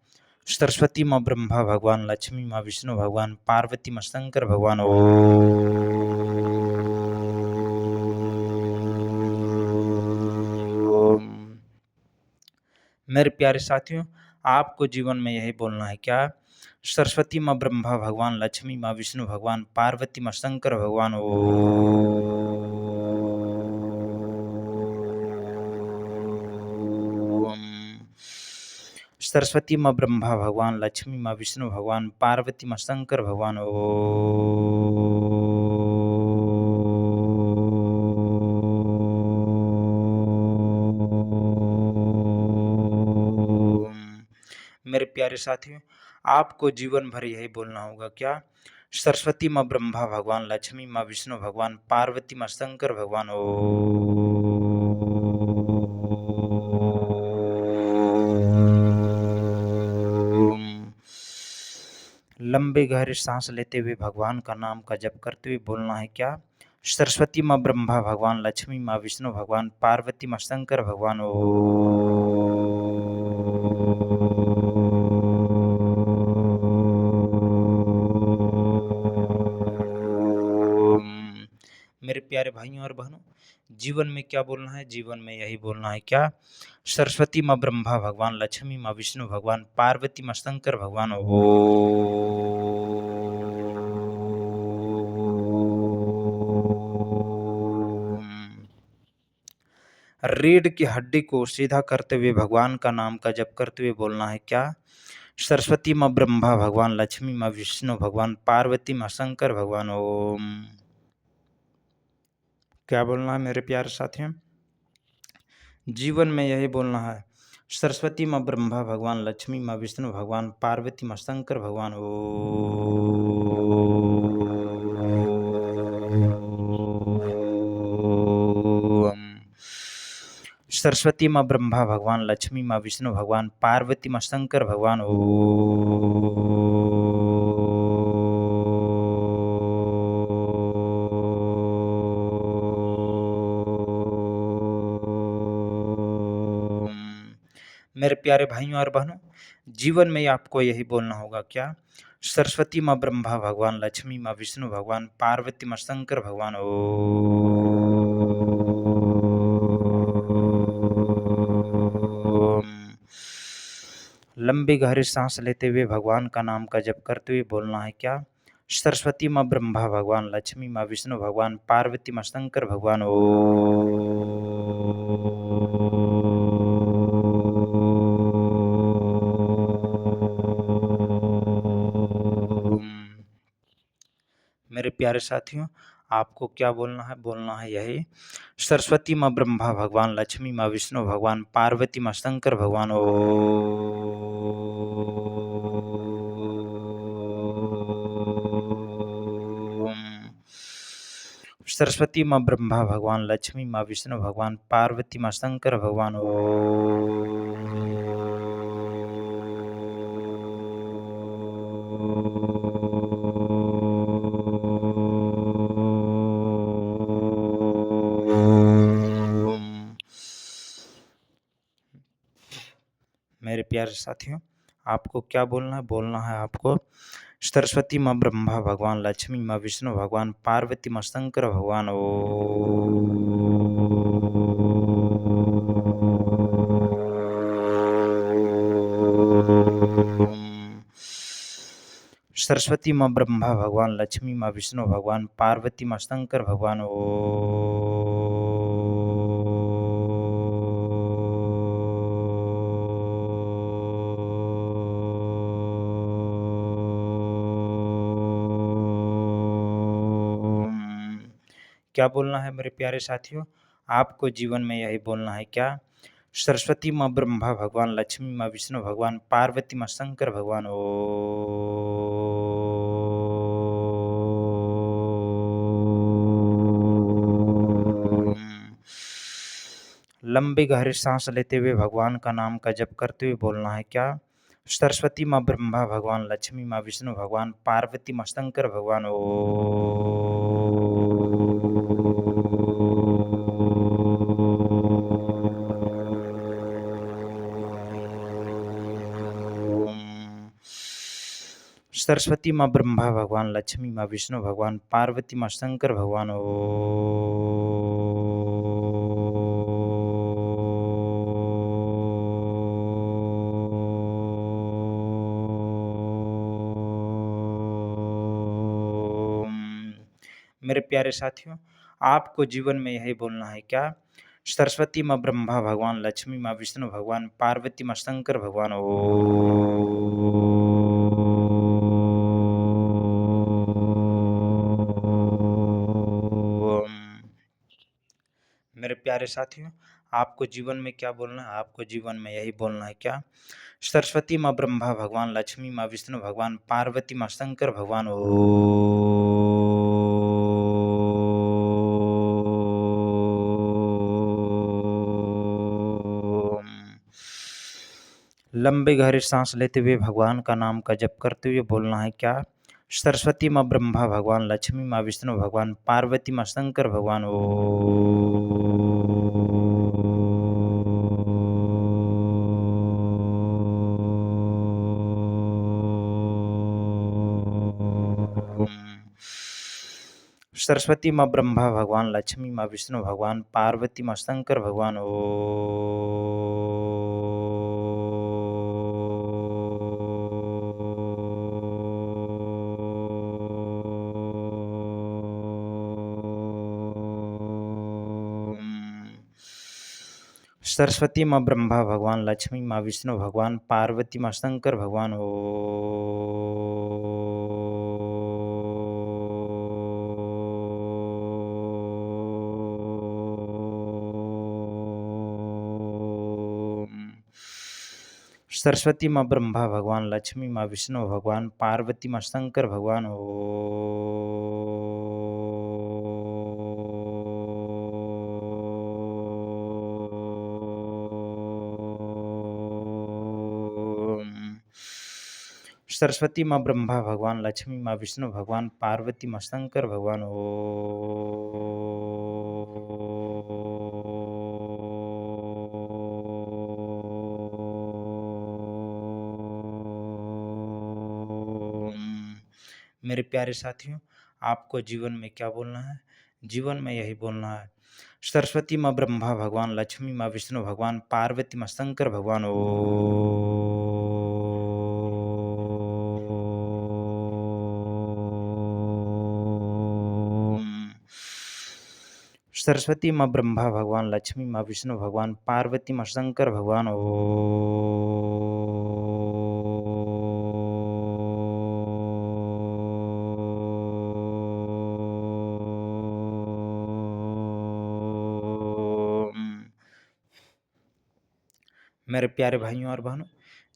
Speaker 1: सरस्वती माँ ब्रह्मा भगवान, लक्ष्मी माँ विष्णु भगवान, पार्वती माँ शंकर भगवान। ओम। मेरे प्यारे साथियों, आपको जीवन में यही बोलना है क्या? सरस्वती माँ ब्रह्मा भगवान, लक्ष्मी माँ विष्णु भगवान, पार्वती माँ शंकर भगवान। ओम। सरस्वती माँ ब्रह्मा भगवान, लक्ष्मी माँ विष्णु भगवान, पार्वती माँ शंकर भगवान। मेरे प्यारे साथियों, आपको जीवन भर यही बोलना होगा क्या? सरस्वती माँ ब्रह्मा भगवान, लक्ष्मी माँ विष्णु भगवान, पार्वती माँ शंकर भगवान। ओम। लंबे गहरे सांस लेते हुए भगवान का नाम का जप करते हुए बोलना है क्या? सरस्वती माँ ब्रह्मा भगवान, लक्ष्मी माँ विष्णु भगवान, पार्वती माँ शंकर भगवान। ओम। मेरे प्यारे भाइयों और बहनों, जीवन में क्या बोलना है? जीवन में यही बोलना है क्या? सरस्वती माँ ब्रह्मा भगवान, लक्ष्मी माँ विष्णु भगवान, पार्वती माँ शंकर भगवान। रीढ़ की हड्डी को सीधा करते हुए भगवान का नाम का जप करते हुए बोलना है क्या? सरस्वती माँ ब्रह्मा भगवान, लक्ष्मी माँ विष्णु भगवान, पार्वती माँ शंकर भगवान। ओम। क्या बोलना है मेरे प्यारे साथियों? जीवन में यही बोलना है। सरस्वती माँ ब्रह्मा भगवान, लक्ष्मी माँ विष्णु भगवान, पार्वती माँ शंकर भगवान। ओम। सरस्वती माँ ब्रह्मा भगवान, लक्ष्मी माँ विष्णु भगवान, पार्वती माँ शंकर भगवान। मेरे प्यारे भाइयों और बहनों, जीवन में आपको यही बोलना होगा क्या? सरस्वती माँ ब्रह्मा भगवान, लक्ष्मी माँ विष्णु भगवान, पार्वती माँ शंकर भगवान। ओम। लंबी गहरी सांस लेते हुए भगवान का नाम का जप करते हुए बोलना है क्या? सरस्वती माँ ब्रह्मा भगवान, लक्ष्मी माँ विष्णु भगवान, पार्वती माँ शंकर भगवान। ओम। मेरे प्यारे साथियों, आपको क्या बोलना है? बोलना है यही। सरस्वती माँ ब्रह्मा भगवान, लक्ष्मी माँ विष्णु भगवान, पार्वती माँ शंकर भगवान। ओम। सरस्वती माँ ब्रह्मा भगवान, लक्ष्मी माँ विष्णु भगवान, पार्वती माँ शंकर भगवान। मेरे प्यारे साथियों, आपको क्या बोलना है? बोलना है आपको सरस्वती माँ ब्रह्मा भगवान, लक्ष्मी माँ विष्णु भगवान, पार्वती माँ शंकर भगवान। ओम। सरस्वती माँ ब्रह्मा भगवान, लक्ष्मी माँ विष्णु भगवान, पार्वती माँ शंकर भगवान। क्या बोलना है मेरे प्यारे साथियों? आपको जीवन में यही बोलना है क्या? सरस्वती माँ ब्रह्मा भगवान, लक्ष्मी माँ विष्णु भगवान, पार्वती माँ शंकर भगवान। लंबी गहरी सांस लेते हुए भगवान का नाम का जप करते हुए बोलना है क्या? सरस्वती माँ ब्रह्मा भगवान, लक्ष्मी माँ विष्णु भगवान, पार्वती माँ शंकर भगवान। सरस्वती माँ ब्रह्मा भगवान, लक्ष्मी माँ विष्णु भगवान, पार्वती माँ शंकर भगवान। मेरे प्यारे साथियों, आपको जीवन में यही बोलना है क्या? सरस्वती माँ ब्रह्मा भगवान, लक्ष्मी माँ विष्णु भगवान, पार्वती माँ शंकर भगवान। ओम। मेरे प्यारे साथियों, आपको जीवन में क्या बोलना है? आपको जीवन में यही बोलना है क्या? सरस्वती माँ ब्रह्मा भगवान, लक्ष्मी माँ विष्णु भगवान, पार्वती माँ शंकर भगवान। लंबे गहरे सांस लेते हुए भगवान का नाम का जप करते हुए बोलना है क्या? सरस्वती माँ ब्रह्मा भगवान, लक्ष्मी माँ विष्णु भगवान, पार्वती माँ शंकर भगवान। सरस्वती माँ ब्रह्मा भगवान, लक्ष्मी माँ विष्णु भगवान, पार्वती माँ शंकर भगवान। सरस्वती माँ ब्रह्मा भगवान, लक्ष्मी माँ विष्णु भगवान, पार्वती माँ शंकर भगवान। सरस्वती माँ ब्रह्मा भगवान, लक्ष्मी माँ विष्णु भगवान, पार्वती माँ शंकर भगवान। सरस्वती माँ ब्रह्मा भगवान, लक्ष्मी माँ विष्णु भगवान, पार्वती माँ शंकर भगवान। मेरे प्यारे साथियों, आपको जीवन में क्या बोलना है? जीवन में यही बोलना है, सरस्वती माँ ब्रह्मा भगवान, लक्ष्मी माँ विष्णु भगवान, पार्वती माँ शंकर भगवान। सरस्वती माँ ब्रह्मा भगवान, लक्ष्मी माँ विष्णु भगवान, पार्वती माँ शंकर भगवान। मेरे प्यारे भाइयों और बहनों,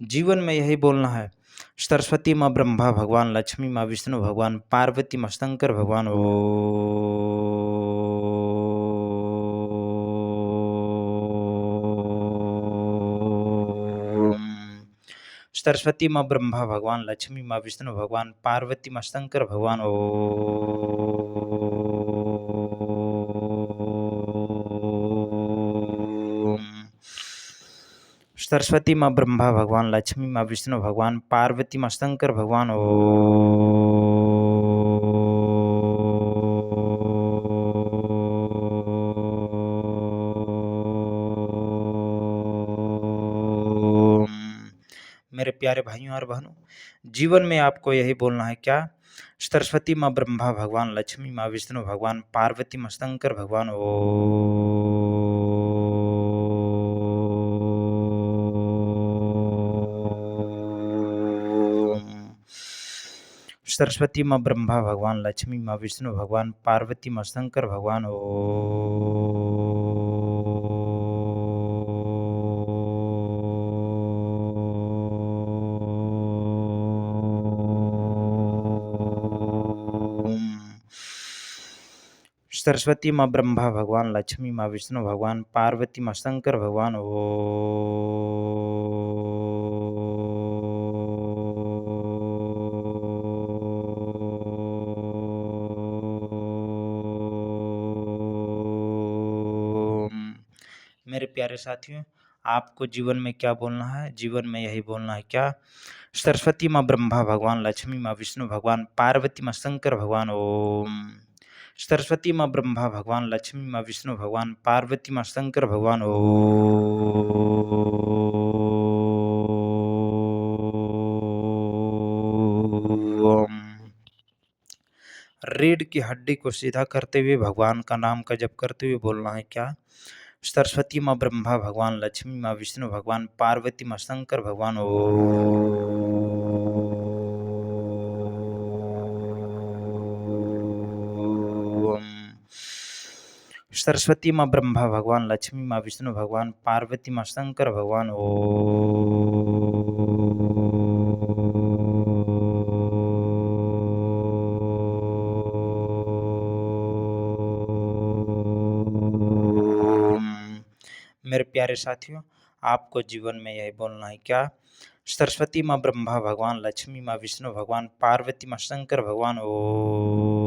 Speaker 1: जीवन में यही बोलना है, सरस्वती माँ ब्रह्मा भगवान, लक्ष्मी माँ विष्णु भगवान, पार्वती माँ शंकर भगवान। सरस्वती माँ ब्रह्मा भगवान, लक्ष्मी माँ विष्णु भगवान, पार्वती माँ शंकर भगवान। सरस्वती माँ ब्रह्मा भगवान, लक्ष्मी माँ विष्णु भगवान, पार्वती माँ शंकर भगवान। मेरे प्यारे भाइयों और बहनों, जीवन में आपको यही बोलना है क्या? सरस्वती माँ ब्रह्मा भगवान, लक्ष्मी माँ विष्णु भगवान, पार्वती माँ शंकर भगवान। सरस्वती माँ ब्रह्मा भगवान, लक्ष्मी माँ विष्णु भगवान, पार्वती माँ शंकर भगवान। सरस्वती माँ ब्रह्मा भगवान, लक्ष्मी माँ विष्णु भगवान, पार्वती माँ शंकर भगवान। मेरे प्यारे साथियों, आपको जीवन में क्या बोलना है? जीवन में यही बोलना है क्या? सरस्वती माँ ब्रह्मा भगवान, लक्ष्मी माँ विष्णु भगवान, पार्वती माँ शंकर भगवान ओम। सरस्वती माँ ब्रह्मा भगवान, लक्ष्मी माँ विष्णु भगवान, पार्वती माँ शंकर भगवान ओम। रीढ़ की हड्डी को सीधा करते हुए भगवान का नाम का जप करते हुए बोलना है क्या? सरस्वती माँ ब्रह्मा भगवान, लक्ष्मी माँ विष्णु भगवान, पार्वती माँ शंकर भगवान ओम। सरस्वती माँ ब्रह्मा भगवान, लक्ष्मी माँ विष्णु भगवान, पार्वती माँ शंकर भगवान ओम। मेरे प्यारे साथियों, आपको जीवन में यही बोलना है क्या? सरस्वती माँ ब्रह्मा भगवान, लक्ष्मी माँ विष्णु भगवान, पार्वती माँ शंकर भगवान ओम।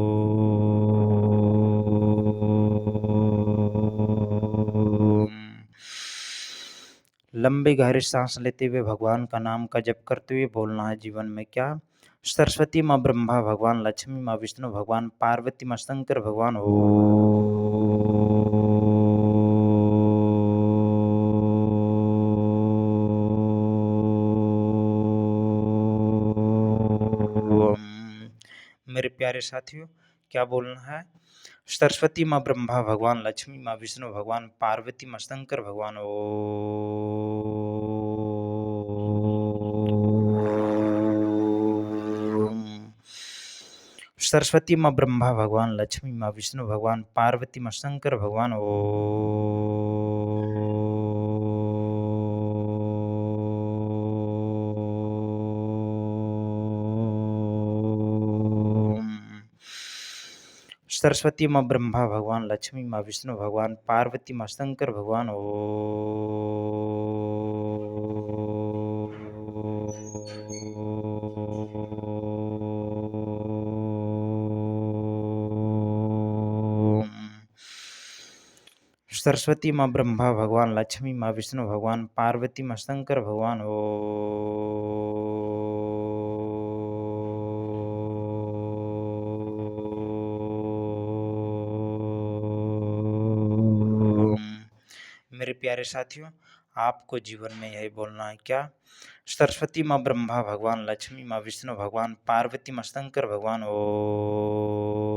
Speaker 1: लंबी गहरी सांस लेते हुए भगवान का नाम का जप करते हुए बोलना है जीवन में क्या? सरस्वती माँ ब्रह्मा भगवान, लक्ष्मी माँ विष्णु भगवान, पार्वती माँ शंकर भगवान ओम। मेरे प्यारे साथियों, क्या बोलना है? सरस्वती माँ ब्रह्मा भगवान, लक्ष्मी माँ विष्णु भगवान, पार्वती माँ शंकर भगवान ओम। सरस्वती माँ ब्रह्मा भगवान, लक्ष्मी माँ विष्णु भगवान, पार्वती माँ शंकर भगवान ओम। सरस्वती माँ ब्रह्मा भगवान, लक्ष्मी माँ विष्णु भगवान, पार्वती माँ शंकर भगवान ओम। सरस्वती माँ ब्रह्मा भगवान, लक्ष्मी माँ विष्णु भगवान, पार्वती माँ शंकर भगवान ओम। मेरे प्यारे साथियों, आपको जीवन में यही बोलना है क्या? सरस्वती माँ ब्रह्मा भगवान, लक्ष्मी माँ विष्णु भगवान, पार्वती माँ शंकर भगवान ओम।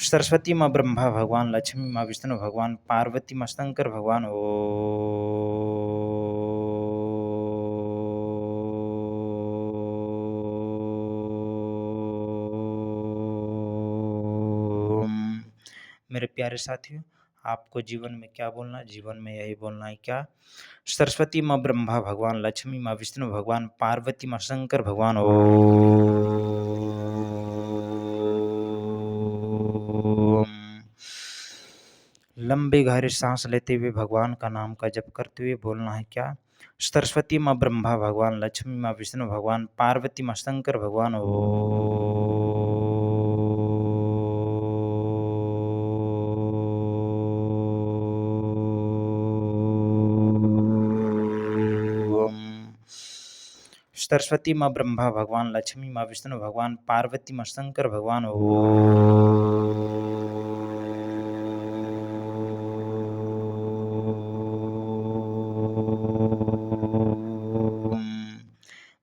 Speaker 1: सरस्वती माँ ब्रह्मा भगवान, लक्ष्मी माँ विष्णु भगवान, पार्वती माँ शंकर भगवान ओम। मेरे प्यारे साथियों, आपको जीवन में क्या बोलना है? जीवन में यही बोलना है क्या? सरस्वती माँ ब्रह्मा भगवान, लक्ष्मी माँ विष्णु भगवान, पार्वती माँ शंकर भगवान ओम। लंबी गहरी सांस लेते हुए भगवान का नाम का जप करते हुए बोलना है क्या? सरस्वती माँ ब्रह्मा भगवान, लक्ष्मी माँ विष्णु भगवान, पार्वती माँ शंकर भगवान ओम। सरस्वती माँ ब्रह्मा भगवान, लक्ष्मी माँ विष्णु भगवान, पार्वती माँ शंकर भगवान ओम।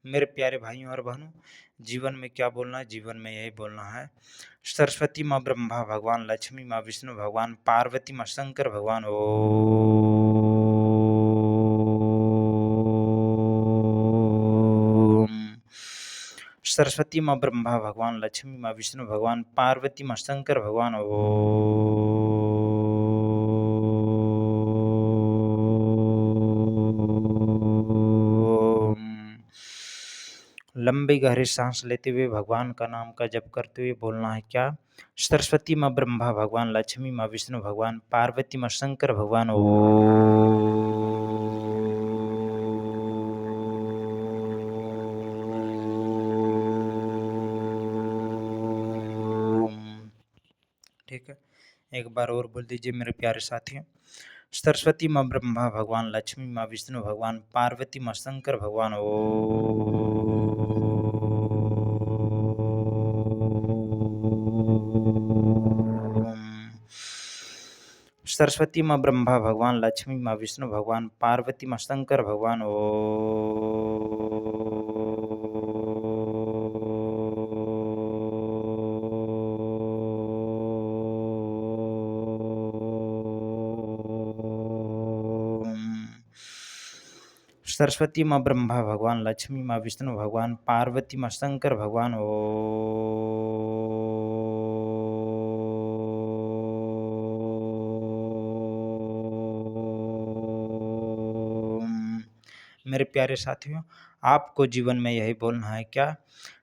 Speaker 1: मेरे प्यारे भाइयों और बहनों, जीवन में क्या बोलना है? जीवन में यही बोलना है, सरस्वती माँ ब्रह्मा भगवान, लक्ष्मी माँ विष्णु भगवान, पार्वती माँ शंकर भगवान ओम। सरस्वती माँ ब्रह्मा भगवान, लक्ष्मी माँ विष्णु भगवान, पार्वती माँ शंकर भगवान ओम। लंबी गहरी सांस लेते हुए भगवान का नाम का जप करते हुए बोलना है क्या? सरस्वती माँ ब्रह्मा भगवान, लक्ष्मी माँ विष्णु भगवान, पार्वती माँ शंकर भगवान ओम। ठीक है, एक बार और बोल दीजिए मेरे प्यारे साथियों। सरस्वती माँ ब्रह्मा भगवान, लक्ष्मी माँ विष्णु भगवान, पार्वती माँ शंकर भगवान। ओम। सरस्वती माँ ब्रह्मा भगवान, लक्ष्मी माँ विष्णु भगवान, पार्वती माँ शंकर भगवान। सरस्वती माँ ब्रह्मा भगवान, लक्ष्मी माँ विष्णु भगवान, पार्वती माँ शंकर भगवान। मेरे प्यारे साथियों, आपको जीवन में यही बोलना है क्या?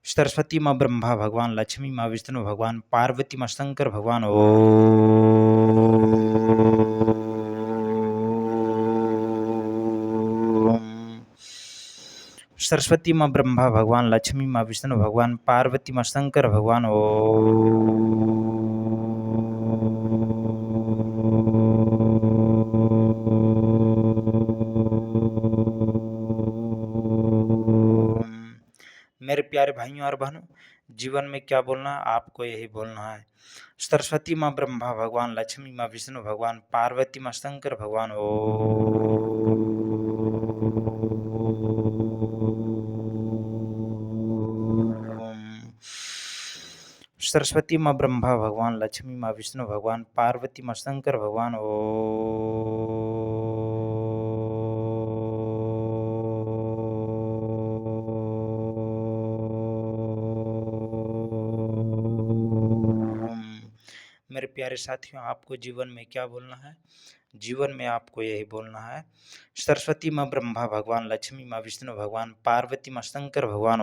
Speaker 1: सरस्वती माँ ब्रह्मा भगवान, लक्ष्मी माँ विष्णु भगवान, पार्वती माँ शंकर भगवान। सरस्वती माँ ब्रह्मा भगवान, लक्ष्मी माँ विष्णु भगवान, पार्वती माँ शंकर भगवान। मेरे प्यारे भाइयों और बहनों, जीवन में क्या बोलना है? आपको यही बोलना है। सरस्वती माँ ब्रह्मा भगवान, लक्ष्मी माँ विष्णु भगवान, पार्वती माँ शंकर भगवान। सरस्वती माँ ब्रह्मा भगवान, लक्ष्मी माँ विष्णु भगवान, पार्वती माँ शंकर भगवान। मेरे प्यारे साथियों, आपको जीवन में क्या बोलना है? जीवन में आपको यही बोलना है। सरस्वती माँ ब्रह्मा भगवान, लक्ष्मी माँ विष्णु भगवान, पार्वती माँ शंकर भगवान।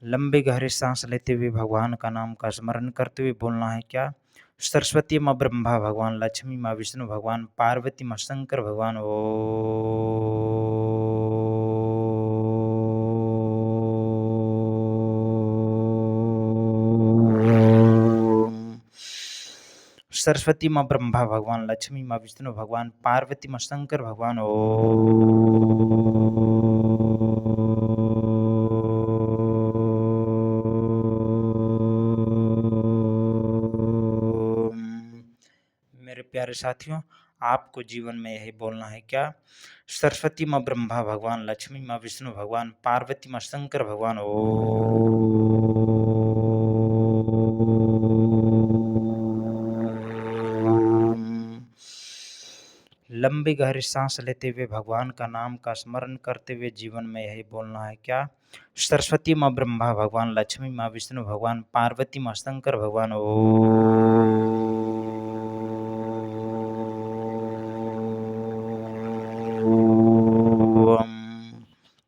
Speaker 1: लंबे गहरे सांस लेते हुए भगवान का नाम का स्मरण करते हुए बोलना है क्या? सरस्वती माँ ब्रह्मा भगवान, लक्ष्मी माँ विष्णु भगवान, पार्वती माँ शंकर भगवान। सरस्वती माँ ब्रह्मा भगवान, लक्ष्मी माँ विष्णु भगवान, पार्वती माँ शंकर भगवान। मेरे प्यारे साथियों, आपको जीवन में यही बोलना है क्या? सरस्वती माँ ब्रह्मा भगवान, लक्ष्मी माँ विष्णु भगवान, पार्वती माँ शंकर भगवान। लंबी गहरी सांस लेते हुए भगवान का नाम का स्मरण करते हुए जीवन में यही बोलना है क्या? सरस्वती माँ ब्रह्मा भगवान, लक्ष्मी माँ विष्णु भगवान, पार्वती माँ शंकर भगवान।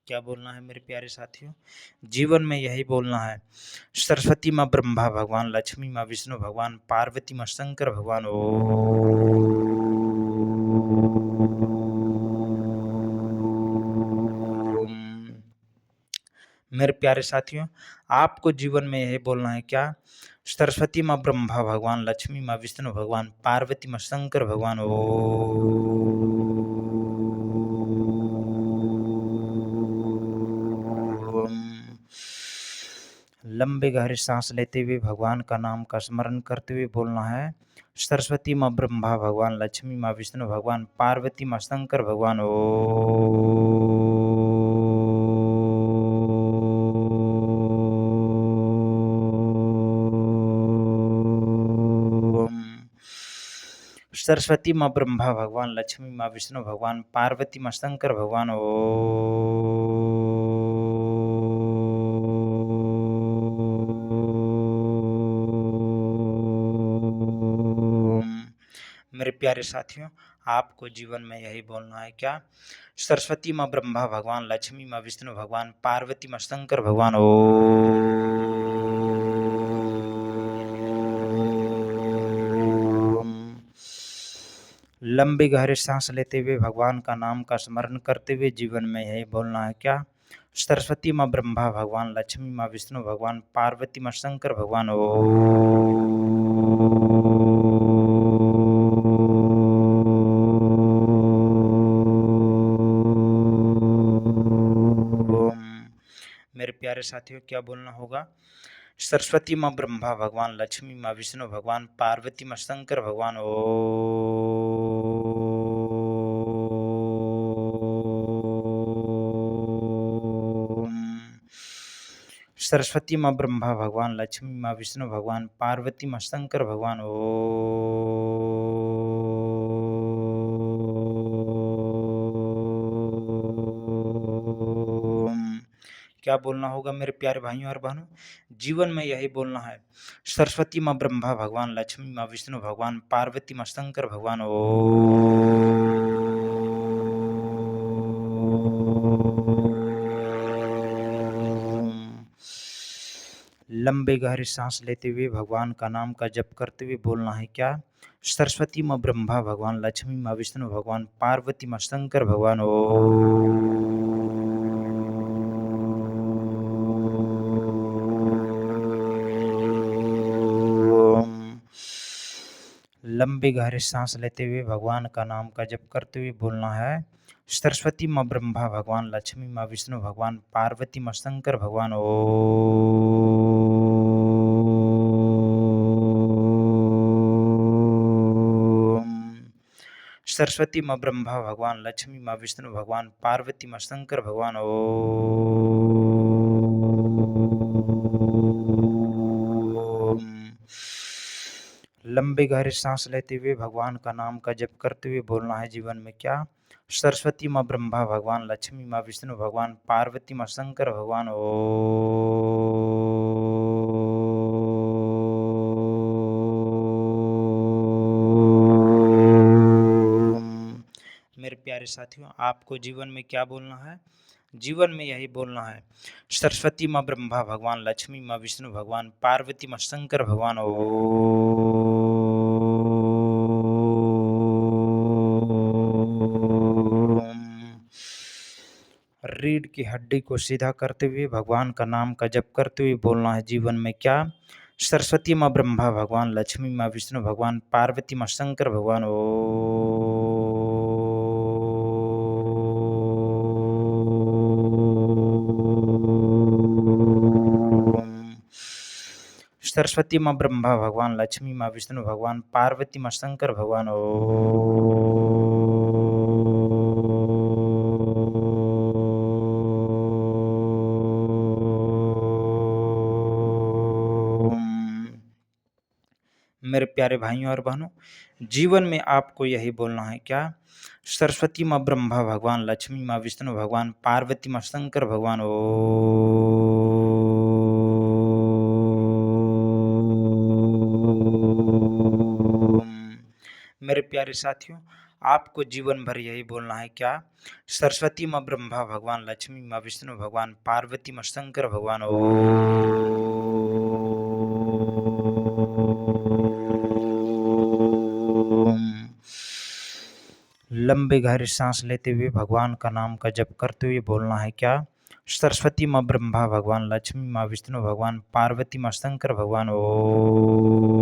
Speaker 1: क्या बोलना है मेरे प्यारे साथियों? जीवन में यही बोलना है। सरस्वती माँ ब्रह्मा भगवान, लक्ष्मी माँ विष्णु भगवान, पार्वती माँ शंकर भगवान। मेरे प्यारे साथियों, आपको जीवन में यही बोलना है क्या? सरस्वती माँ ब्रह्मा भगवान, लक्ष्मी माँ विष्णु भगवान, पार्वती माँ शंकर भगवान। लंबे गहरे सांस लेते हुए भगवान का नाम का स्मरण करते हुए बोलना है। सरस्वती माँ ब्रह्मा भगवान, लक्ष्मी माँ विष्णु भगवान, पार्वती माँ शंकर भगवान। सरस्वती माँ ब्रह्मा भगवान, लक्ष्मी माँ विष्णु भगवान, पार्वती माँ शंकर भगवान। मेरे प्यारे साथियों, आपको जीवन में यही बोलना है क्या? सरस्वती माँ ब्रह्मा भगवान, लक्ष्मी माँ विष्णु भगवान, पार्वती माँ शंकर भगवान। लंबे गहरे सांस लेते हुए भगवान का नाम का स्मरण करते हुए जीवन में यही बोलना है क्या? सरस्वती माँ ब्रह्मा भगवान, लक्ष्मी माँ विष्णु भगवान, पार्वती माँ शंकर भगवान। ओम। मेरे प्यारे साथियों, क्या बोलना होगा? सरस्वती माँ ब्रह्मा भगवान, लक्ष्मी माँ विष्णु भगवान, पार्वती माँ शंकर भगवान। ओम। सरस्वती माँ ब्रह्मा भगवान, लक्ष्मी माँ विष्णु भगवान, पार्वती माँ शंकर भगवान। ओम। क्या बोलना होगा मेरे प्यारे भाइयों और बहनों? जीवन में यही बोलना है। सरस्वती माँ ब्रह्मा भगवान, लक्ष्मी माँ विष्णु भगवान, पार्वती माँ शंकर भगवान। ओम। लंबे गहरे सांस लेते हुए भगवान का नाम का जप करते हुए बोलना है क्या? सरस्वती माँ ब्रह्मा भगवान, लक्ष्मी माँ विष्णु भगवान, पार्वती माँ शंकर भगवान। ओम। लंबे गहरे सांस लेते हुए भगवान का नाम का जप करते हुए बोलना है। सरस्वती माँ ब्रह्मा भगवान, लक्ष्मी माँ विष्णु भगवान, पार्वती माँ शंकर भगवान। ओम। सरस्वती माँ ब्रह्मा भगवान, लक्ष्मी माँ विष्णु भगवान, पार्वती माँ शंकर भगवान। ओम। लंबे गहरे सांस लेते हुए भगवान का नाम का जप करते हुए बोलना है जीवन में क्या? सरस्वती माँ ब्रह्मा भगवान, लक्ष्मी माँ विष्णु भगवान, पार्वती माँ शंकर भगवान। ओम। मेरे प्यारे साथियों, आपको जीवन में क्या बोलना है? जीवन में यही बोलना है। सरस्वती माँ ब्रह्मा भगवान, लक्ष्मी माँ विष्णु भगवान, पार्वती माँ शंकर भगवान। ओम। रीढ़ की हड्डी को सीधा करते हुए भगवान का नाम का जप करते हुए बोलना है जीवन में क्या? सरस्वती माँ ब्रह्मा भगवान, लक्ष्मी माँ विष्णु भगवान, पार्वती माँ शंकर भगवान। ओम। सरस्वती माँ ब्रह्मा भगवान, लक्ष्मी माँ विष्णु भगवान, पार्वती माँ शंकर भगवान। मेरे प्यारे भाइयों और बहनों, जीवन में आपको यही बोलना है क्या? सरस्वती माँ ब्रह्मा भगवान, लक्ष्मी माँ विष्णु भगवान, पार्वती माँ शंकर भगवान। ओम। मेरे प्यारे साथियों, आपको जीवन भर यही बोलना है क्या? सरस्वती माँ ब्रह्मा भगवान, लक्ष्मी माँ विष्णु भगवान, पार्वती माँ शंकर भगवान। ओम। लंबे गहरे सांस लेते हुए भगवान का नाम का जप करते हुए बोलना है क्या? सरस्वती माँ ब्रह्मा भगवान, लक्ष्मी माँ विष्णु भगवान, पार्वती माँ शंकर भगवान। ओम।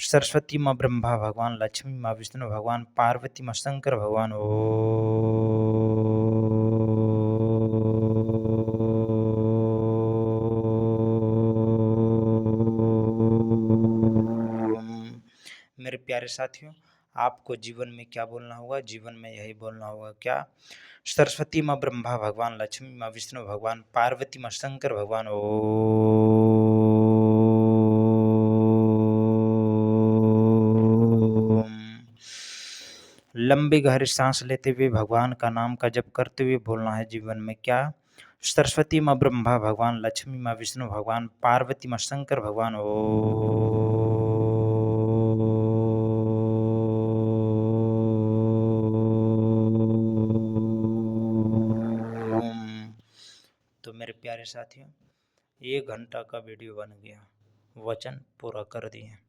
Speaker 1: सरस्वती माँ ब्रह्मा भगवान, लक्ष्मी माँ विष्णु भगवान, पार्वती माँ शंकर भगवान। ओम। मेरे प्यारे साथियों, आपको जीवन में क्या बोलना होगा? जीवन में यही बोलना होगा क्या? सरस्वती माँ ब्रह्मा भगवान, लक्ष्मी माँ विष्णु भगवान, पार्वती माँ शंकर भगवान। ओम। लंबी गहरी सांस लेते हुए भगवान का नाम का जप करते हुए बोलना है जीवन में क्या? सरस्वती माँ ब्रह्मा भगवान, लक्ष्मी माँ विष्णु भगवान, पार्वती माँ शंकर भगवान। ओम। तो मेरे प्यारे साथियों, 1 घंटा का वीडियो बन गया। वचन पूरा कर दिए।